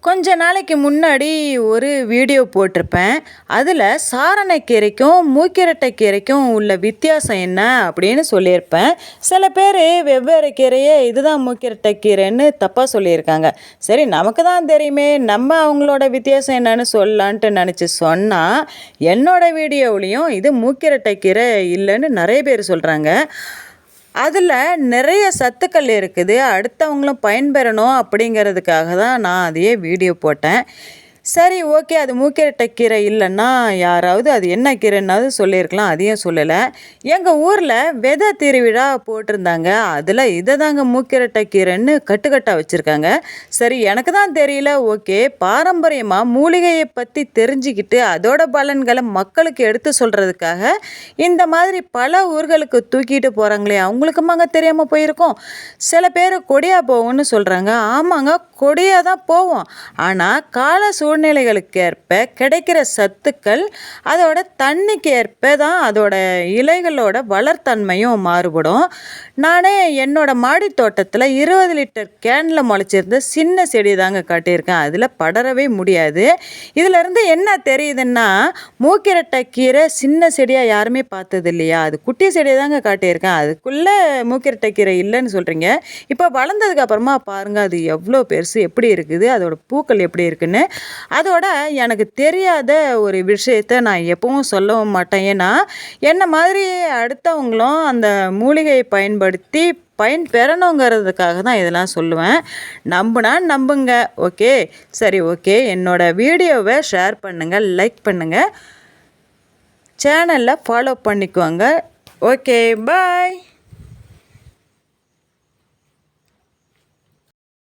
கொஞ்ச நாளைக்கு முன்னாடி ஒரு வீடியோ போட்டிருப்பேன். அதில் சாரணக்கீரைக்கும் மூக்கிரட்டைக்கீரைக்கும் உள்ள வித்தியாசம் என்ன அப்படின்னு சொல்லியிருப்பேன். சில பேர் வெவ்வேறு கீரையே இதுதான் மூக்கிரட்டைக்கீரைன்னு தப்பாக சொல்லியிருக்காங்க. சரி, நமக்கு தான் தெரியுமே, நம்ம அவங்களோட வித்தியாசம் என்னன்னு சொல்லலான்ட்டு நினச்சி சொன்னால், என்னோட வீடியோவிலையும் இது மூக்கிரட்டைக்கீரை இல்லைன்னு நிறைய பேர் சொல்கிறாங்க. அதில் நிறைய சத்துக்கள் இருக்குது, அடுத்தவங்களும் பயன்பெறணும் அப்படிங்கிறதுக்காக தான் நான் அதையே வீடியோ போட்டேன். சரி, ஓகே, அது மூக்கிரட்டைக்கீரை இல்லைன்னா யாராவது அது என்ன கீரைன்னாவது சொல்லியிருக்கலாம், அதையும் சொல்லலை. எங்கள் ஊரில் விதை திருவிழா போட்டிருந்தாங்க, அதில் இதை தாங்க மூக்கிரட்டைக்கீரைன்னு கட்டுக்கட்டாக வச்சுருக்காங்க. சரி, எனக்கு தான் தெரியல, ஓகே, பாரம்பரியமாக மூலிகையை பற்றி தெரிஞ்சுக்கிட்டு அதோட பலன்களை மக்களுக்கு எடுத்து சொல்கிறதுக்காக இந்த மாதிரி பல ஊர்களுக்கு தூக்கிட்டு போகிறாங்களே, அவங்களுக்குமாங்க தெரியாமல் போயிருக்கோம். சில பேர் கொடியா போகும்னு சொல்கிறாங்க. ஆமாங்க, கொடியாக தான் போவோம். ஆனால் கால சூழ்நிலைகளுக்கு ஏற்ப கிடைக்கிற சத்துக்கள் அதோட தண்ணிக்கு ஏற்ப தான் அதோட இலைகளோட வளர்த்தன்மையும் மாறுபடும். நானே என்னோட மாடி தோட்டத்தில் 20 லிட்டர் கேனில் முளைச்சிருந்த சின்ன செடி தாங்க காட்டியிருக்கேன். அதில் படரவே முடியாது. இதிலேருந்து என்ன தெரியுதுன்னா, மூக்கிரட்டைக்கீரை சின்ன செடியாக யாருமே பார்த்தது இல்லையா, அது குட்டி செடியை தாங்க காட்டியிருக்கேன். அதுக்குள்ளே மூக்கிரட்டைக்கீரை இல்லைன்னு சொல்கிறீங்க. இப்போ வளர்ந்ததுக்கு அப்புறமா பாருங்கள், அது எவ்வளோ பெருசு, எப்படி இருக்குது, அதோட பூக்கள் எப்படி இருக்குன்னு. அதோட எனக்கு தெரியாத ஒரு விஷயத்தை நான் எப்பவும் சொல்லவும் மாட்டேன். ஏன்னா என்ன மாதிரி அடுத்தவங்களும் அந்த மூலிகையை பயன்படுத்தி பயன் பெறணுங்கிறதுக்காக தான் இதெல்லாம் சொல்லுவேன். நம்புனா நம்புங்க. ஓகே, சரி, ஓகே, என்னோடய வீடியோவை ஷேர் பண்ணுங்கள், லைக் பண்ணுங்கள், சேனலில் ஃபாலோ பண்ணிக்குவாங்க. ஓகே, பாய்.